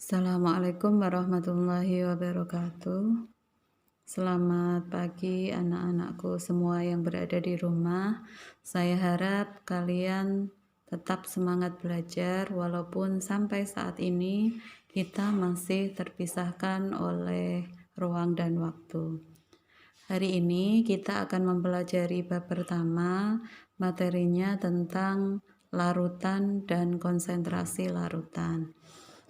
Assalamualaikum warahmatullahi wabarakatuh. Selamat pagi anak-anakku semua yang berada di rumah. Saya harap kalian tetap semangat belajar walaupun sampai saat ini kita masih terpisahkan oleh ruang dan waktu. Hari ini kita akan mempelajari bab pertama, materinya tentang larutan dan konsentrasi larutan.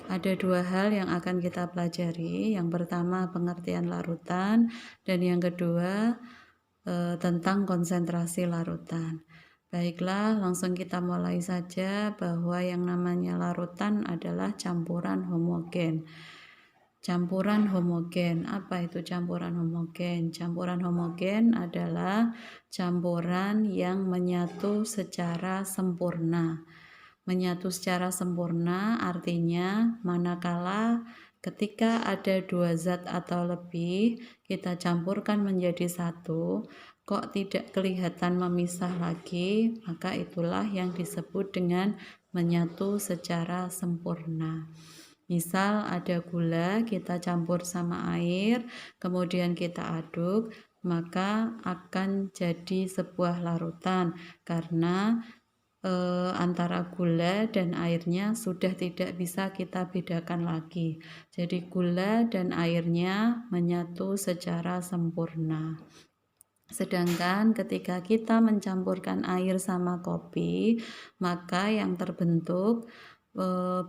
Ada dua hal yang akan kita pelajari. Yang pertama pengertian larutan dan yang kedua tentang konsentrasi larutan. Baiklah, langsung kita mulai saja bahwa yang namanya larutan adalah campuran homogen. Campuran homogen, apa itu campuran homogen? Campuran homogen adalah campuran yang menyatu secara sempurna. Menyatu secara sempurna artinya manakala ketika ada dua zat atau lebih kita campurkan menjadi satu, kok tidak kelihatan memisah lagi, maka itulah yang disebut dengan menyatu secara sempurna. Misal ada gula, kita campur sama air, kemudian kita aduk, maka akan jadi sebuah larutan karena antara gula dan airnya sudah tidak bisa kita bedakan lagi. Jadi gula dan airnya menyatu secara sempurna. Sedangkan ketika kita mencampurkan air sama kopi, maka yang terbentuk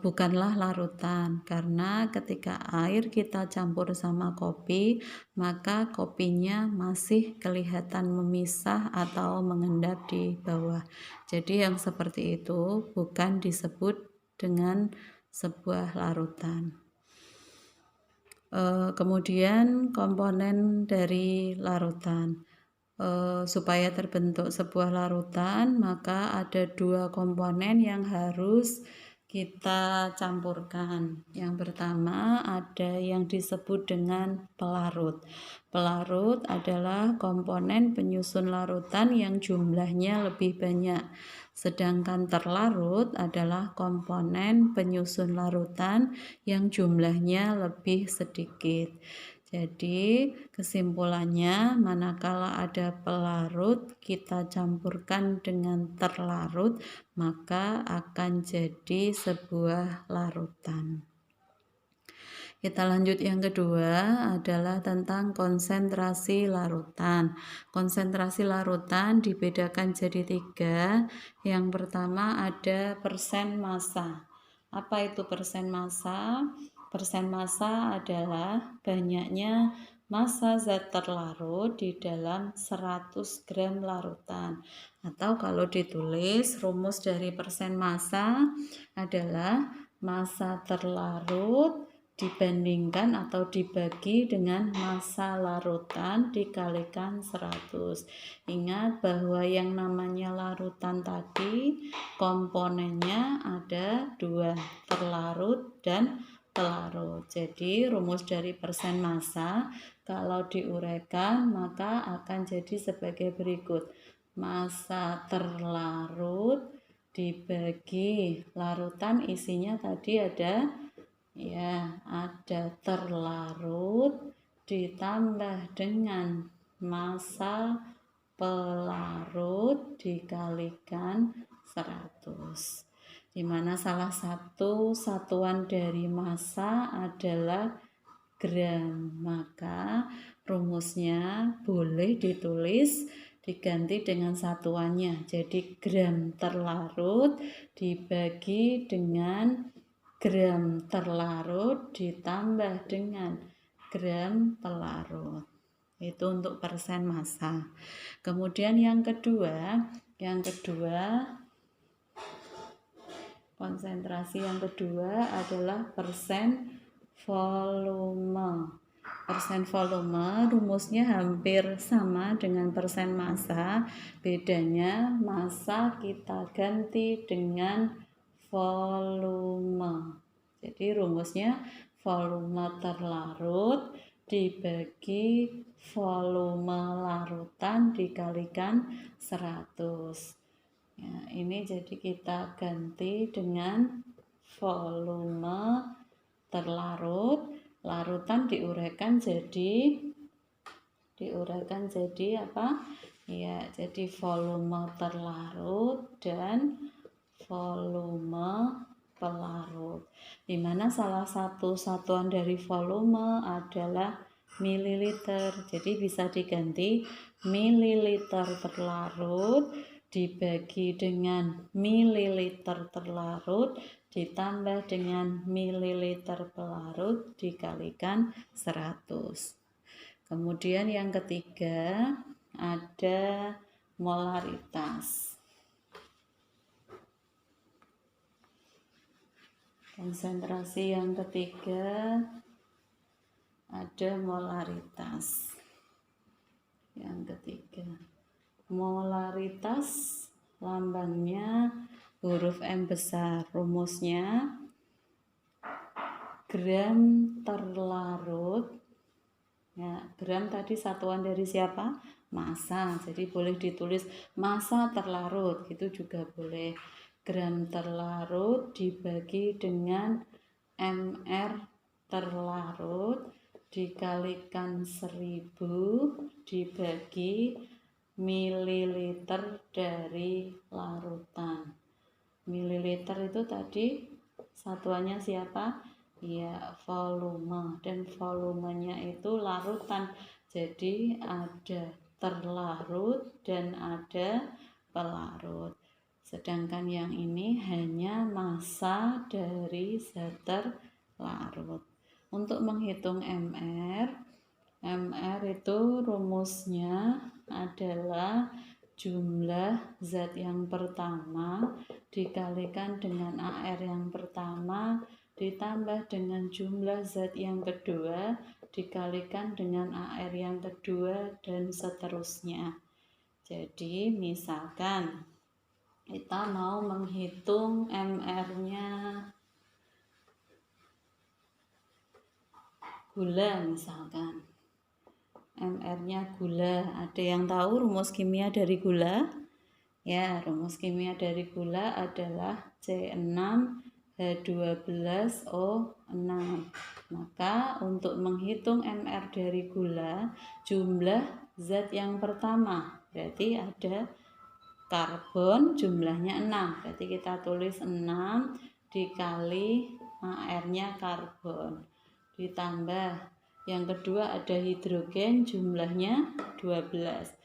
bukanlah larutan, karena ketika air kita campur sama kopi, maka kopinya masih kelihatan memisah atau mengendap di bawah. Jadi yang seperti itu bukan disebut dengan sebuah larutan. Kemudian komponen dari larutan. Supaya terbentuk sebuah larutan, maka ada dua komponen yang harus kita campurkan. Yang pertama ada yang disebut dengan pelarut. Pelarut adalah komponen penyusun larutan yang jumlahnya lebih banyak. Sedangkan terlarut adalah komponen penyusun larutan yang jumlahnya lebih sedikit. Jadi kesimpulannya, manakala ada pelarut kita campurkan dengan terlarut, maka akan jadi sebuah larutan. Kita lanjut, yang kedua adalah tentang konsentrasi larutan. Konsentrasi larutan dibedakan jadi tiga. Yang pertama ada persen massa. Apa itu persen massa? Persen massa adalah banyaknya massa zat terlarut di dalam 100 gram larutan. Atau kalau ditulis, rumus dari persen massa adalah massa terlarut dibandingkan atau dibagi dengan massa larutan dikalikan 100. Ingat bahwa yang namanya larutan tadi komponennya ada dua, terlarut dan pelarut. Jadi rumus dari persen massa kalau diuraikan maka akan jadi sebagai berikut. Massa terlarut dibagi larutan isinya tadi ada terlarut ditambah dengan massa pelarut dikalikan 100, di mana salah satu satuan dari massa adalah gram. Maka rumusnya boleh ditulis diganti dengan satuannya. Jadi gram terlarut dibagi dengan gram terlarut ditambah dengan gram pelarut. Itu untuk persen massa. Kemudian yang kedua konsentrasi yang kedua adalah persen volume. Persen volume rumusnya hampir sama dengan persen massa, bedanya massa kita ganti dengan volume. Jadi rumusnya volume terlarut dibagi volume larutan dikalikan 100. Ya, ini jadi kita ganti dengan volume terlarut, larutan diuraikan jadi apa? Ya, jadi volume terlarut dan volume pelarut. Di mana salah satu satuan dari volume adalah mililiter. Jadi bisa diganti mililiter terlarut dibagi dengan mililiter terlarut ditambah dengan mililiter pelarut dikalikan 100. Kemudian yang ketiga ada molaritas. Konsentrasi yang ketiga ada molaritas. Yang ketiga, molaritas lambangnya huruf M besar. Rumusnya gram terlarut. Ya, gram tadi satuan dari siapa? Massa. Jadi boleh ditulis massa terlarut, gitu juga boleh. Gram terlarut dibagi dengan mr terlarut dikalikan 1000 dibagi mililiter dari larutan. Mililiter itu tadi satuannya siapa? Ya, volume, dan volumenya itu larutan. Jadi ada terlarut dan ada pelarut. Sedangkan yang ini hanya massa dari zat terlarut. Untuk menghitung MR itu rumusnya adalah jumlah zat yang pertama dikalikan dengan AR yang pertama ditambah dengan jumlah zat yang kedua dikalikan dengan AR yang kedua dan seterusnya. Jadi misalkan kita mau menghitung MR-nya gula, misalkan MR-nya gula. Ada yang tahu rumus kimia dari gula? Ya, rumus kimia dari gula adalah C6H12O6. Maka untuk menghitung MR dari gula, jumlah zat yang pertama, berarti ada karbon jumlahnya 6. Berarti kita tulis 6 dikali AR-nya karbon. Ditambah yang kedua ada hidrogen jumlahnya 12.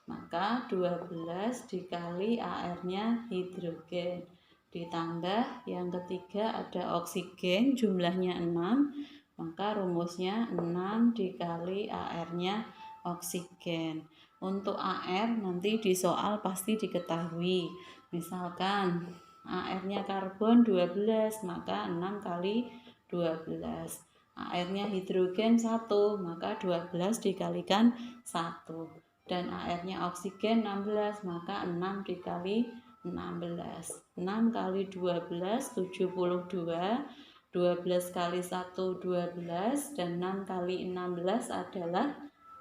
Maka 12 dikali AR-nya hidrogen. Ditambah yang ketiga ada oksigen jumlahnya 6. Maka rumusnya 6 dikali AR-nya oksigen. Untuk AR nanti di soal pasti diketahui. Misalkan AR-nya karbon 12, maka 6 kali 12. AR-nya hidrogen 1, maka 12 dikalikan 1. Dan AR-nya oksigen 16, maka 6 dikali 16. 6 kali 12, 72. 12 kali 1, 12. Dan 6 kali 16 adalah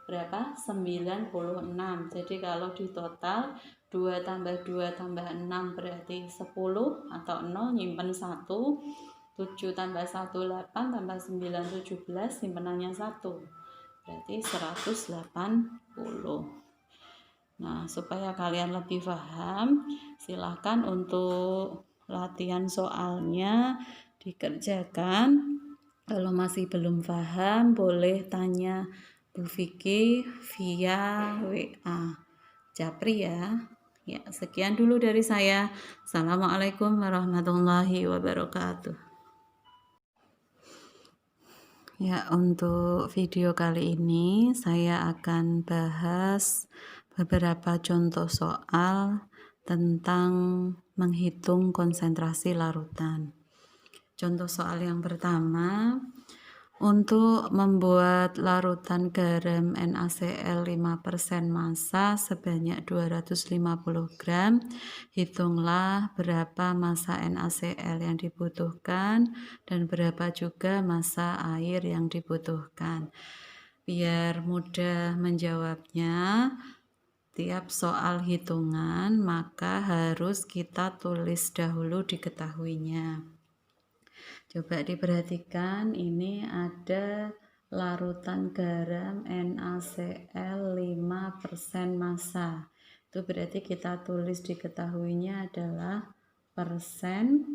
berapa? 96. Jadi kalau di total 2 tambah 2 tambah 6 berarti 10 atau 0, nyimpen 1. 7 tambah 1, 8, tambah 9, 17, simpenannya 1. Berarti 180. Nah, supaya kalian lebih paham, silahkan untuk latihan soalnya dikerjakan. Kalau masih belum paham, boleh tanya Bu Vicky via WA. Japri ya. Ya, sekian dulu dari saya. Assalamualaikum warahmatullahi wabarakatuh. Ya, untuk video kali ini saya akan bahas beberapa contoh soal tentang menghitung konsentrasi larutan. Contoh soal yang pertama, untuk membuat larutan garam NaCl 5% massa sebanyak 250 gram, hitunglah berapa massa NaCl yang dibutuhkan dan berapa juga massa air yang dibutuhkan. Biar mudah menjawabnya, tiap soal hitungan maka harus kita tulis dahulu diketahuinya. Coba diperhatikan, ini ada larutan garam NaCl 5% massa. Itu berarti kita tulis diketahuinya adalah persen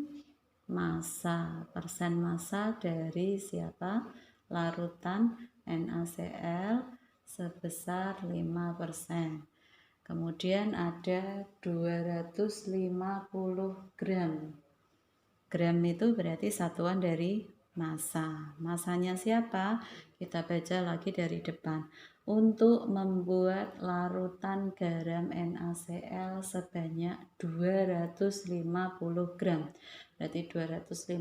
massa. Persen massa dari siapa? Larutan NaCl sebesar 5%. Kemudian ada 250 gram. Gram itu berarti satuan dari massa. Massanya siapa? Kita baca lagi dari depan. Untuk membuat larutan garam NaCl sebanyak 250 gram. Berarti 250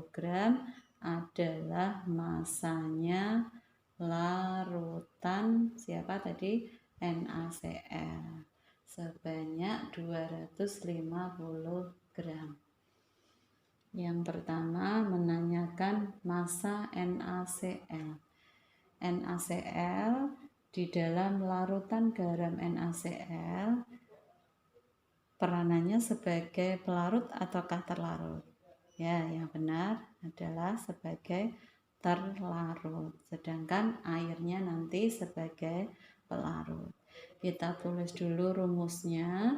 gram adalah massanya larutan siapa tadi? NaCl. Sebanyak 250 gram. Yang pertama menanyakan massa NaCl. NaCl di dalam larutan garam NaCl peranannya sebagai pelarut ataukah terlarut? Ya, yang benar adalah sebagai terlarut. Sedangkan airnya nanti sebagai pelarut. Kita tulis dulu rumusnya.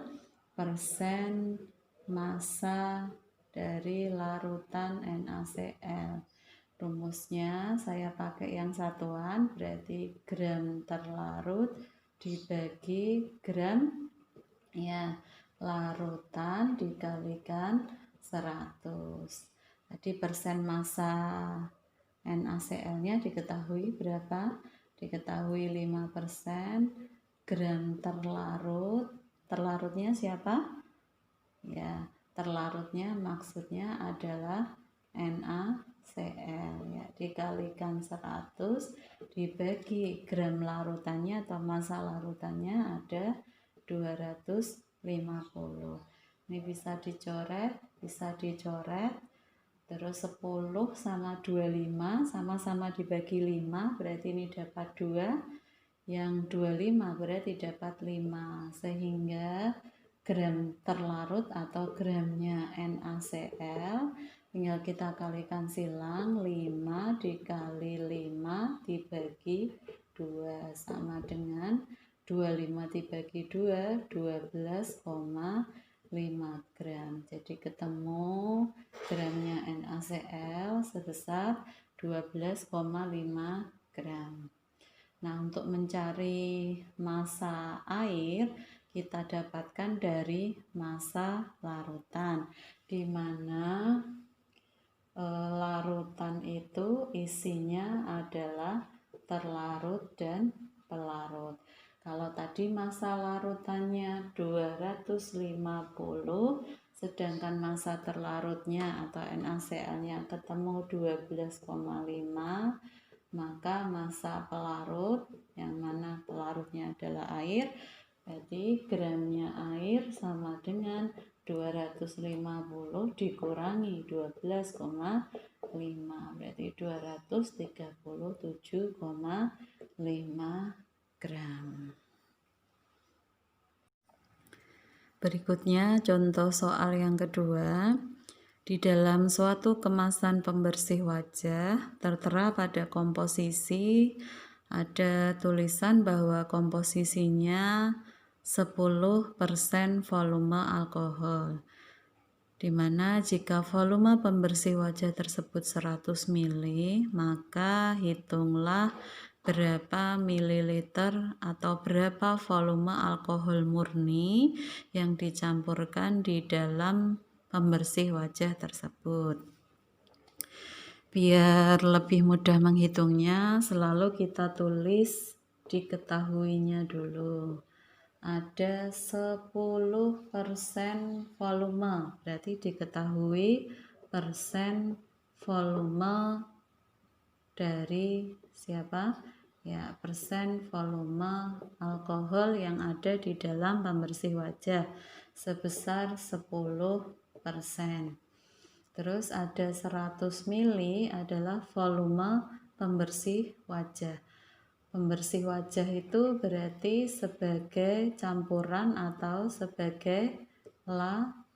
Persen massa dari larutan NaCl. Rumusnya saya pakai yang satuan, berarti gram terlarut dibagi gram ya larutan dikalikan 100. Jadi persen massa NaCl-nya diketahui berapa? Diketahui 5%. Gram terlarut. Terlarutnya siapa? Ya, terlarutnya maksudnya adalah NaCl ya, dikalikan 100 dibagi gram larutannya atau massa larutannya ada 250. Ini bisa dicoret, terus 10 sama 25 sama-sama dibagi 5 berarti ini dapat 2. Yang 25 berarti dapat 5, sehingga gram terlarut atau gramnya NaCl tinggal kita kalikan silang, 5 dikali 5 dibagi 2 sama dengan 25 dibagi 2, 12,5 gram. Jadi ketemu gramnya NaCl sebesar 12,5 gram. Nah, untuk mencari massa air, kita dapatkan dari massa larutan, di mana larutan itu isinya adalah terlarut dan pelarut. Kalau tadi massa larutannya 250, sedangkan massa terlarutnya atau NaCl-nya ketemu 12,5, maka massa pelarut yang mana pelarutnya adalah air, berarti gramnya air sama dengan 250 dikurangi 12,5, berarti 237,5 gram. Berikutnya contoh soal yang kedua. Di dalam suatu kemasan pembersih wajah, tertera pada komposisi ada tulisan bahwa komposisinya 10% volume alkohol. Di mana jika volume pembersih wajah tersebut 100 ml, maka hitunglah berapa mililiter atau berapa volume alkohol murni yang dicampurkan di dalam pembersih wajah tersebut. Biar lebih mudah menghitungnya, selalu kita tulis diketahuinya dulu. Ada 10% volume, berarti diketahui persen volume dari siapa? Ya, persen volume alkohol yang ada di dalam pembersih wajah sebesar 10%. Terus ada 100 ml adalah volume pembersih wajah. Pembersih wajah itu berarti sebagai campuran atau sebagai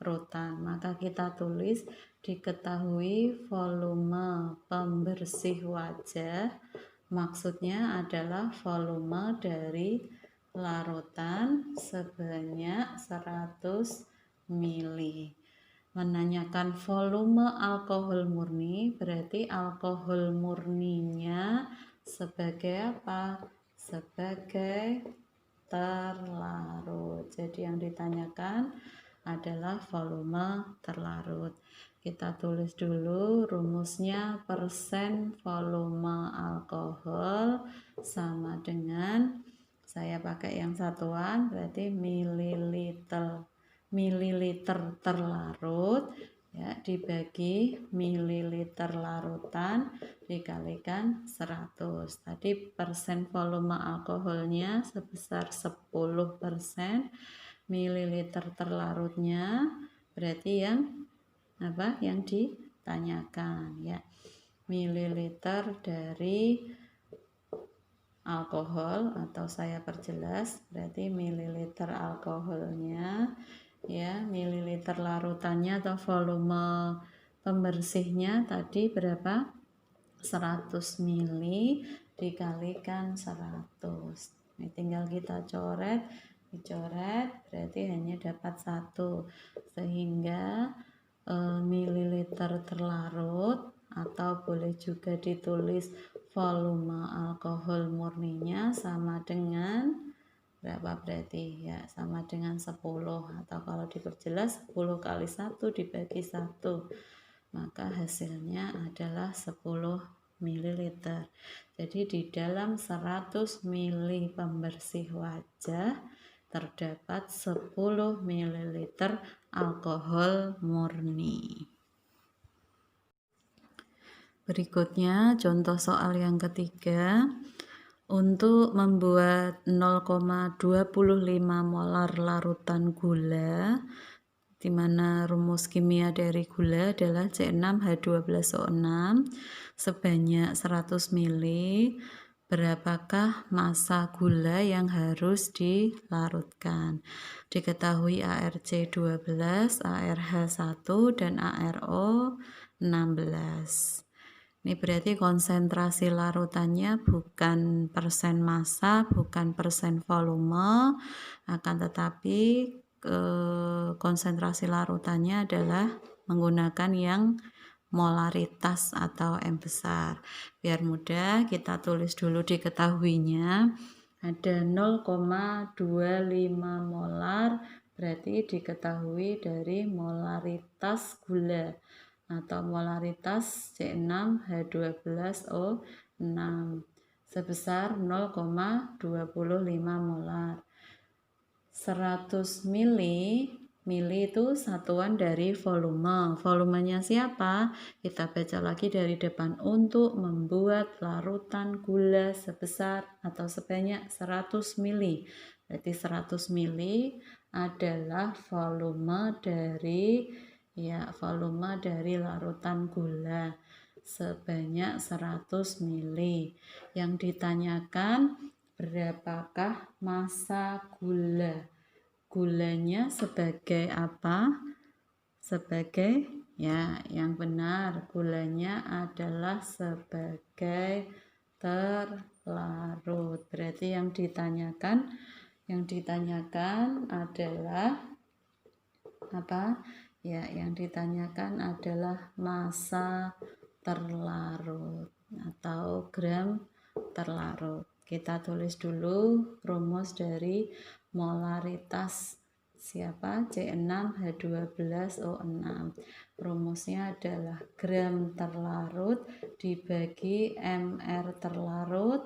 larutan. Maka kita tulis diketahui volume pembersih wajah, maksudnya adalah volume dari larutan sebanyak 100 ml. Menanyakan volume alkohol murni, berarti alkohol murninya sebagai apa? Sebagai terlarut. Jadi yang ditanyakan adalah volume terlarut. Kita tulis dulu rumusnya, persen volume alkohol sama dengan, saya pakai yang satuan, berarti mililiter terlarut ya, dibagi mililiter larutan dikalikan 100. Tadi persen volume alkoholnya sebesar 10%, mililiter terlarutnya berarti yang apa? Yang ditanyakan ya. Mililiter dari alkohol, atau saya perjelas berarti mililiter alkoholnya ya, mililiter larutannya atau volume pembersihnya tadi berapa? 100 ml dikalikan 100. Ini tinggal kita dicoret berarti hanya dapat 1, sehingga mililiter terlarut, atau boleh juga ditulis volume alkohol murninya sama dengan berapa, berarti ya sama dengan 10, atau kalau diperjelas 10 kali 1 dibagi 1, maka hasilnya adalah 10 ml. Jadi di dalam 100 ml pembersih wajah terdapat 10 ml alkohol murni. Berikutnya contoh soal yang ketiga. Untuk membuat 0,25 molar larutan gula, di mana rumus kimia dari gula adalah C6H12O6 sebanyak 100 ml, berapakah massa gula yang harus dilarutkan? Diketahui ARC 12, ARH 1, dan ARO 16. Ini berarti konsentrasi larutannya bukan persen massa, bukan persen volume, akan tetapi konsentrasi larutannya adalah menggunakan yang molaritas atau M besar. Biar mudah kita tulis dulu diketahuinya. Ada 0,25 molar, berarti diketahui dari molaritas gula atau molaritas C6H12O6 sebesar 0,25 molar. 100 mili itu satuan dari volume. Volumenya siapa? Kita baca lagi dari depan. Untuk membuat larutan gula sebesar atau sebanyak 100 mili. Berarti 100 mili adalah volume dari larutan gula sebanyak 100 mili. Yang ditanyakan berapakah massa gula? Gulanya sebagai apa? Sebagai, ya, yang benar, gulanya adalah sebagai terlarut. Berarti yang ditanyakan adalah apa? Ya, yang ditanyakan adalah massa terlarut atau gram terlarut. Kita tulis dulu rumus dari molaritas siapa? C6H12O6. Rumusnya adalah gram terlarut dibagi mR terlarut.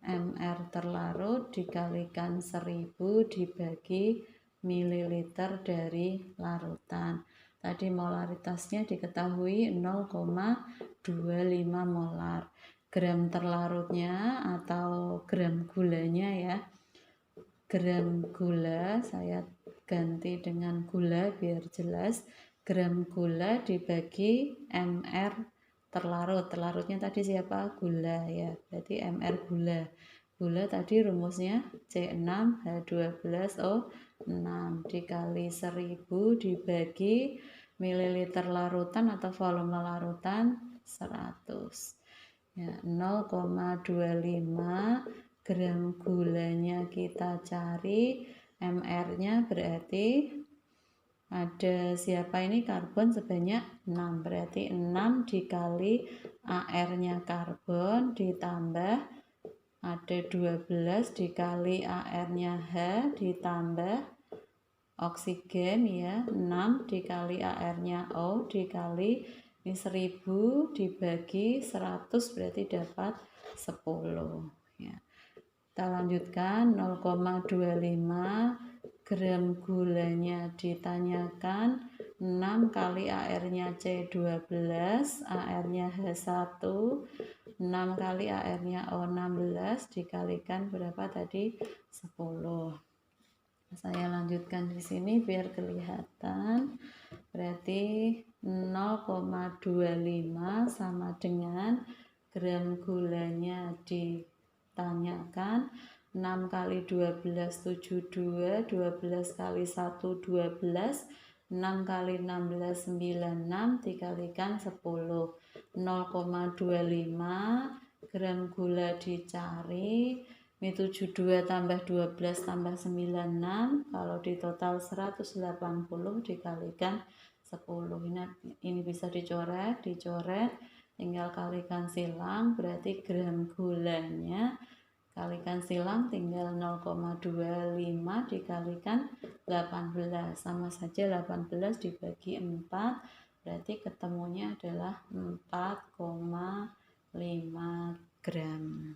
mR terlarut dikalikan 1000 dibagi mililiter dari larutan. Tadi molaritasnya diketahui 0,25 molar. Gram terlarutnya atau gram gulanya ya, gram gula saya ganti dengan gula biar jelas. Gram gula dibagi mR terlarut. Terlarutnya tadi siapa? Gula ya, berarti mR gula. Gula tadi rumusnya C6H12O6 dikali 1000 dibagi mililiter larutan atau volume larutan 100. Ya, 0,25 gram gulanya kita cari, mR-nya berarti ada siapa ini, karbon sebanyak 6, berarti 6 dikali AR-nya karbon ditambah ada 12 dikali AR-nya H ditambah oksigen ya, 6 dikali AR-nya O dikali ini 1000 dibagi 100 berarti dapat 10 ya. Kita lanjutkan 0,25 gram gulanya ditanyakan, 6 kali AR-nya C12, AR-nya H1, 6 kali AR-nya O16 dikalikan berapa tadi? 10. Saya lanjutkan di sini biar kelihatan. Berarti 0,25 sama dengan gram gulanya ditanyakan, 6 kali 12 72, 12 kali 1 12, 6 kali 16 96 dikalikan 10. 0,25 gram gula dicari, ini 72 tambah 12 tambah 96, kalau di total 180 dikalikan 10. Ini bisa dicoret, tinggal kalikan silang, berarti gram gulanya kalikan silang tinggal 0,25 dikalikan 18, sama saja 18 dibagi 4, berarti ketemunya adalah 4,5 gram.